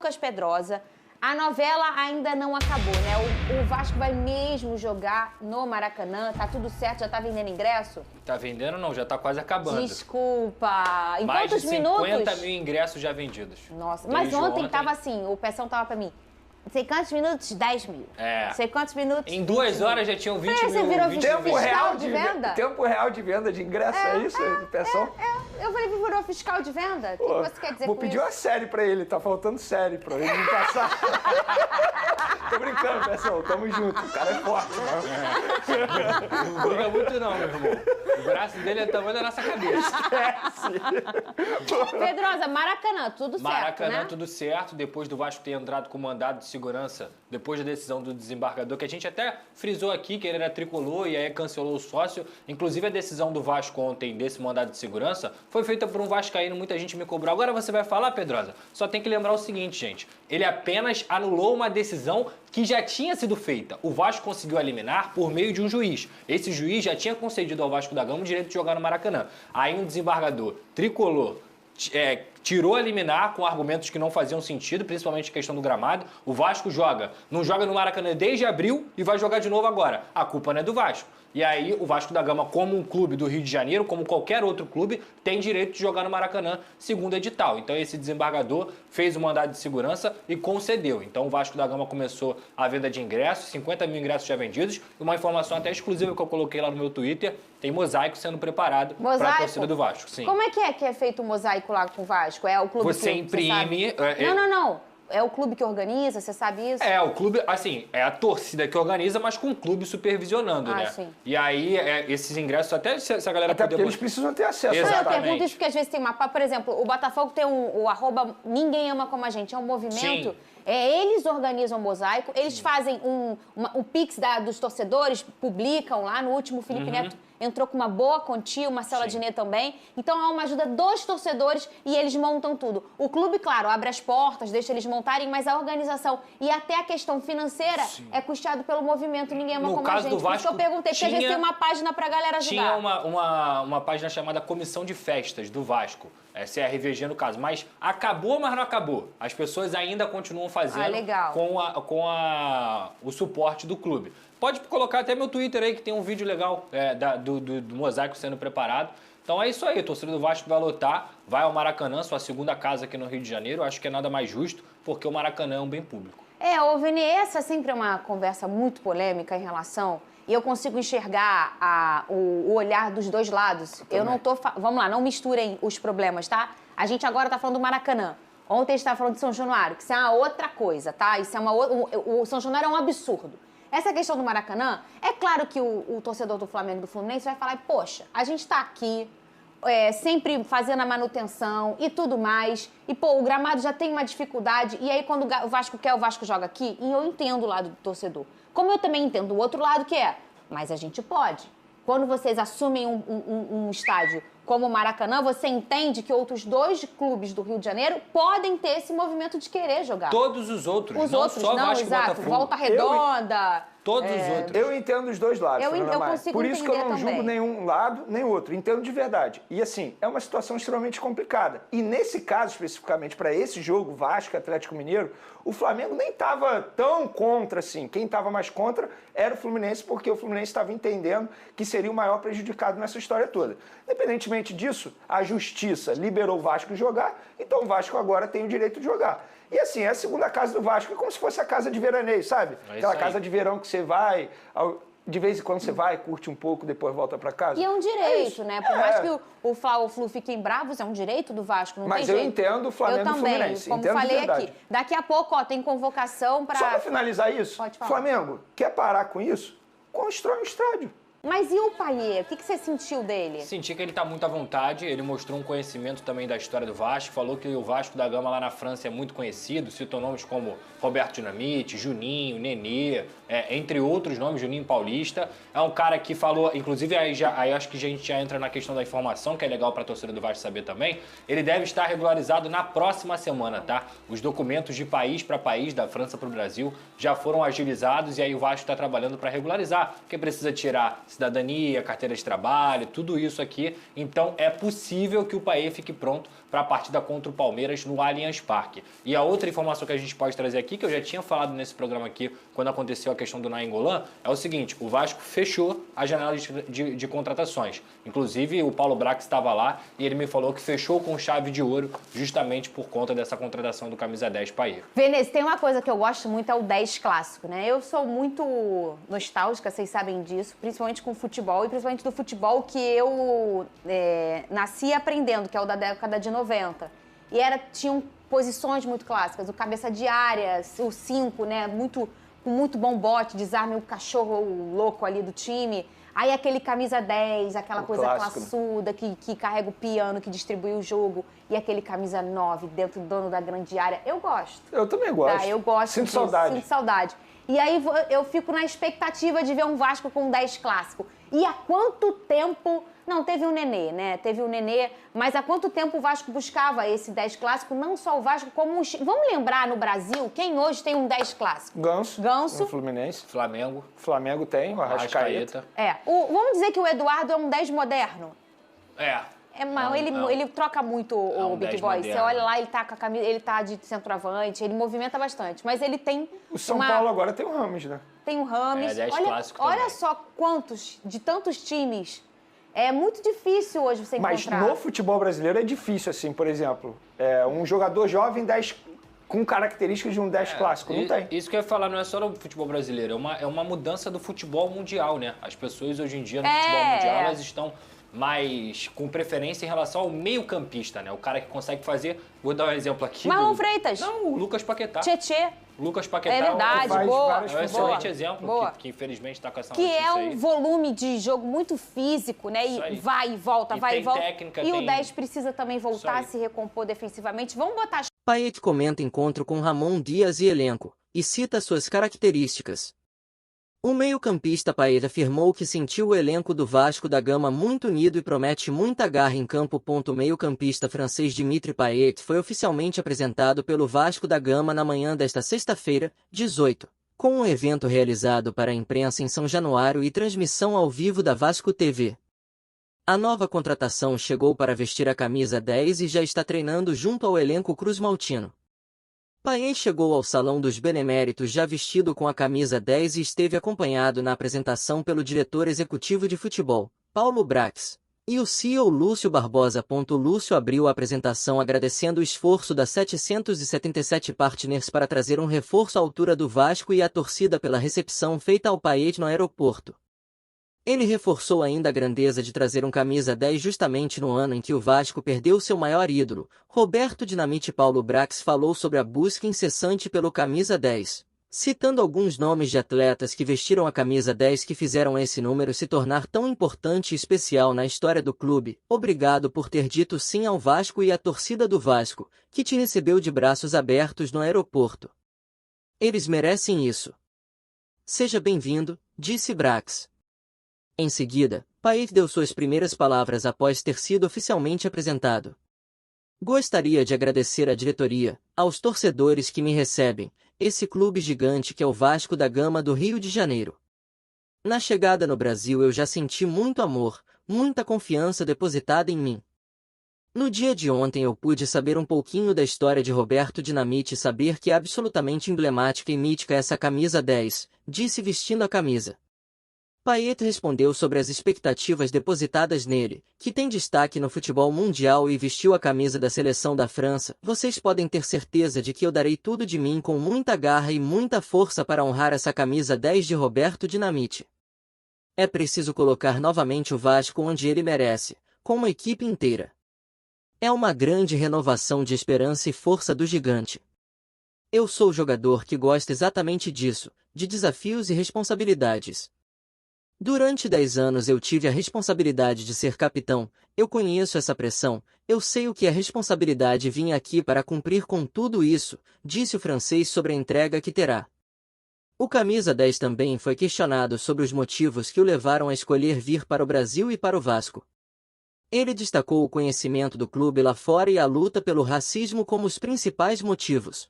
Lucas Pedrosa. A novela ainda não acabou, né? O Vasco vai mesmo jogar no Maracanã. Tá tudo certo? Já tá vendendo ingresso? Tá vendendo não, já tá quase acabando. Desculpa. Em Mais quantos de 50 minutos? mil ingressos já vendidos. Nossa, mas ontem tava assim, o Pezão tava pra mim. Não sei quantos minutos? 10 mil. É. Não sei quantos minutos? Em 2 horas já tinham 20 mil. Você virou 20 fiscal mil. de venda? Tempo real de venda de ingresso, é isso, pessoal? Eu falei, virou fiscal de venda? O que você quer dizer Vou com pedir isso? uma série pra ele, tá faltando série pra ele me passar. Tô brincando, pessoal, tamo junto, o cara é forte, né? Não briga muito não, meu irmão. O braço dele é o tamanho da nossa cabeça. Pedrosa, Maracanã, tudo certo, Maracanã, né? tudo certo. Depois do Vasco ter entrado com mandado de segurança, depois da decisão do desembargador, que a gente até frisou aqui que ele era tricolor e aí cancelou o sócio. Inclusive a decisão do Vasco ontem desse mandado de segurança foi feita por um vascaíno, muita gente me cobrou. Agora você vai falar, Pedrosa? Só tem que lembrar o seguinte, gente. Ele apenas anulou uma decisão que já tinha sido feita. O Vasco conseguiu eliminar por meio de um juiz. Esse juiz já tinha concedido ao Vasco da Gama o direito de jogar no Maracanã. Aí um desembargador tricolor tirou a liminar com argumentos que não faziam sentido, principalmente a questão do gramado. O Vasco não joga no Maracanã desde abril e vai jogar de novo agora. A culpa não é do Vasco. E aí o Vasco da Gama, como um clube do Rio de Janeiro, como qualquer outro clube, tem direito de jogar no Maracanã, segundo edital. Então esse desembargador fez o mandado de segurança e concedeu. Então o Vasco da Gama começou a venda de ingressos, 50 mil ingressos já vendidos. E uma informação até exclusiva que eu coloquei lá no meu Twitter, tem mosaico sendo preparado para a torcida do Vasco. Sim. Como é que é feito o mosaico lá com o Vasco? É o clube Você que imprime... Não. É o clube que organiza, você sabe isso? É, o clube, assim, é a torcida que organiza, mas com o clube supervisionando, né? Sim. E aí, esses ingressos, até se a galera Até puder... porque eles precisam ter acesso. Exatamente. Eu pergunto isso porque às vezes tem uma... Por exemplo, o Botafogo tem o arroba Ninguém Ama Como a Gente, é um movimento... Sim. Eles organizam o mosaico, eles fazem um pix dos torcedores, publicam lá. No último, o Felipe Neto entrou com uma boa quantia, o Marcelo Adnet também. Então, há uma ajuda dos torcedores e eles montam tudo. O clube, claro, abre as portas, deixa eles montarem, mas a organização e até a questão financeira é custeado pelo movimento Ninguém Ama Como a Gente. No caso do Por isso que eu Vasco, perguntei, porque às vezes tem uma página pra galera ajudar. Tinha uma página chamada Comissão de Festas do Vasco, CRVG no caso, mas acabou, mas não acabou. As pessoas ainda continuam fazendo legal. com o suporte do clube. Pode colocar até meu Twitter aí, que tem um vídeo legal do mosaico sendo preparado. Então é isso aí, a torcida do Vasco vai lotar, vai ao Maracanã, sua segunda casa aqui no Rio de Janeiro. Acho que é nada mais justo, porque o Maracanã é um bem público. Ô Vini, essa é sempre uma conversa muito polêmica em relação... E eu consigo enxergar o olhar dos dois lados. Eu não tô... Vamos lá, não misturem os problemas, tá? A gente agora tá falando do Maracanã. Ontem a gente tava falando de São Januário, que isso é uma outra coisa, tá? Isso é o São Januário é um absurdo. Essa questão do Maracanã, é claro que o torcedor do Flamengo e do Fluminense vai falar, poxa, a gente tá aqui... sempre fazendo a manutenção e tudo mais. E, o gramado já tem uma dificuldade. E aí, quando o Vasco quer, o Vasco joga aqui. E eu entendo o lado do torcedor. Como eu também entendo o outro lado, que mas a gente pode. Quando vocês assumem um estádio como o Maracanã, você entende que outros dois clubes do Rio de Janeiro podem ter esse movimento de querer jogar. Todos os outros, Os não outros, só não, Vasco e exato. Botafogo. Volta Redonda... Todos os outros. Eu entendo os dois lados, Eu consigo Por isso que eu não entender julgo também. nenhum lado, nem outro. Entendo de verdade. E assim, é uma situação extremamente complicada. E nesse caso, especificamente, para esse jogo, Vasco, Atlético Mineiro, o Flamengo nem estava tão contra assim. Quem estava mais contra era o Fluminense, porque o Fluminense estava entendendo que seria o maior prejudicado nessa história toda. Independentemente disso, a Justiça liberou o Vasco de jogar, então o Vasco agora tem o direito de jogar. E assim, é a segunda casa do Vasco, é como se fosse a casa de veraneio, sabe? Aquela casa de verão que você vai, de vez em quando você vai, curte um pouco, depois volta pra casa. E é um direito, né? Por mais que o Flu fiquem bravos, é um direito do Vasco, não tem jeito. Mas eu entendo o Flamengo e o Fluminense. Como falei aqui. Daqui a pouco, tem convocação pra... Só pra finalizar isso, Pode falar. Flamengo, quer parar com isso? Constrói um estádio. Mas e o Payet? O que você sentiu dele? Senti que ele tá muito à vontade, ele mostrou um conhecimento também da história do Vasco, falou que o Vasco da Gama lá na França é muito conhecido, citou nomes como Roberto Dinamite, Juninho, Nenê, entre outros nomes, Juninho Paulista. É um cara que falou, inclusive aí acho que a gente já entra na questão da informação, que é legal pra torcida do Vasco saber também. Ele deve estar regularizado na próxima semana, tá? Os documentos de país para país, da França para o Brasil, já foram agilizados e aí o Vasco está trabalhando para regularizar, porque precisa tirar cidadania, carteira de trabalho, tudo isso aqui. Então é possível que o Payet fique pronto para a partida contra o Palmeiras no Allianz Parque. E a outra informação que a gente pode trazer aqui, que eu já tinha falado nesse programa aqui quando aconteceu a questão do Nainggolan, é o seguinte: o Vasco fechou a janela de contratações. Inclusive o Paulo Brax estava lá e ele me falou que fechou com chave de ouro justamente por conta dessa contratação do camisa 10 Payet. Veneza, tem uma coisa que eu gosto muito, é o 10 clássico, né? Eu sou muito nostálgica, vocês sabem disso, principalmente com futebol, e principalmente do futebol que eu nasci aprendendo, que é o da década de 90. E tinham posições muito clássicas, o cabeça de área, o 5, né? Com muito bom bote, desarme o cachorro louco ali do time. Aí aquele camisa 10, aquela coisa clássico, classuda, que carrega o piano, que distribui o jogo. E aquele camisa 9, dentro do dono da grande área. Eu gosto. Eu também gosto. Tá, eu gosto Sinto disso, saudade. Sinto saudade. E aí eu fico na expectativa de ver um Vasco com um 10 clássico. E há quanto tempo... Não, teve o Nenê, né? Teve o Nenê, mas há quanto tempo o Vasco buscava esse 10 clássico? Não só o Vasco, como Vamos lembrar no Brasil, quem hoje tem um 10 clássico? Ganso. Ganso. No Fluminense. Flamengo tem, o Arrascaeta. Vamos dizer que o Eduardo é um 10 moderno. Ele troca muito o Big Boy. moderno. Você olha lá, ele tá com a camisa, ele tá de centroavante, ele movimenta bastante. Mas ele tem O São Paulo agora tem o Rames, né? Tem o Rames. 10 clássico olha também. só de tantos times. É muito difícil hoje você Mas encontrar. no futebol brasileiro é difícil, assim, por exemplo, um jogador jovem 10, com características de um 10 clássico. Não tem. Isso que eu ia falar não é só no futebol brasileiro, é uma mudança do futebol mundial, né? As pessoas hoje em dia no futebol mundial, elas estão mais com preferência em relação ao meio-campista, né? O cara que consegue fazer... Vou dar um exemplo aqui. Marlon Freitas. Não, o Lucas Paquetá. Tchê. Lucas Paquetá É verdade, faz boa. várias é um funções. excelente exemplo, que infelizmente está com essa Que notícia é um aí. volume de jogo muito físico, né? Isso E aí. vai e volta, E vai e tem volta. técnica, e o tem- 10 precisa também voltar a Isso aí. se recompor defensivamente. Vamos botar as Payet comenta encontro com Ramon Dias e elenco, e cita suas características. O meio-campista Payet afirmou que sentiu o elenco do Vasco da Gama muito unido e promete muita garra em campo. O meio-campista francês Dimitri Payet foi oficialmente apresentado pelo Vasco da Gama na manhã desta sexta-feira, 18, com um evento realizado para a imprensa em São Januário e transmissão ao vivo da Vasco TV. A nova contratação chegou para vestir a camisa 10 e já está treinando junto ao elenco cruzmaltino. Payet chegou ao Salão dos Beneméritos já vestido com a camisa 10 e esteve acompanhado na apresentação pelo diretor executivo de futebol, Paulo Brax, e o CEO Lúcio Barbosa. Lúcio abriu a apresentação agradecendo o esforço das 777 partners para trazer um reforço à altura do Vasco e a torcida pela recepção feita ao Payet no aeroporto. Ele reforçou ainda a grandeza de trazer um camisa 10 justamente no ano em que o Vasco perdeu seu maior ídolo, Roberto Dinamite. Paulo Brax falou sobre a busca incessante pelo camisa 10, citando alguns nomes de atletas que vestiram a camisa 10 que fizeram esse número se tornar tão importante e especial na história do clube. Obrigado por ter dito sim ao Vasco e à torcida do Vasco, que te recebeu de braços abertos no aeroporto. Eles merecem isso. Seja bem-vindo, disse Brax. Em seguida, Payet deu suas primeiras palavras após ter sido oficialmente apresentado. Gostaria de agradecer à diretoria, aos torcedores que me recebem, esse clube gigante que é o Vasco da Gama do Rio de Janeiro. Na chegada no Brasil eu já senti muito amor, muita confiança depositada em mim. No dia de ontem eu pude saber um pouquinho da história de Roberto Dinamite e saber que é absolutamente emblemática e mítica essa camisa 10, disse vestindo a camisa. Payet respondeu sobre as expectativas depositadas nele, que tem destaque no futebol mundial e vestiu a camisa da seleção da França. Vocês podem ter certeza de que eu darei tudo de mim com muita garra e muita força para honrar essa camisa 10 de Roberto Dinamite. É preciso colocar novamente o Vasco onde ele merece, com uma equipe inteira. É uma grande renovação de esperança e força do gigante. Eu sou o jogador que gosta exatamente disso, de desafios e responsabilidades. Durante 10 anos eu tive a responsabilidade de ser capitão, eu conheço essa pressão, eu sei o que é responsabilidade e vim aqui para cumprir com tudo isso, disse o francês sobre a entrega que terá. O camisa 10 também foi questionado sobre os motivos que o levaram a escolher vir para o Brasil e para o Vasco. Ele destacou o conhecimento do clube lá fora e a luta pelo racismo como os principais motivos.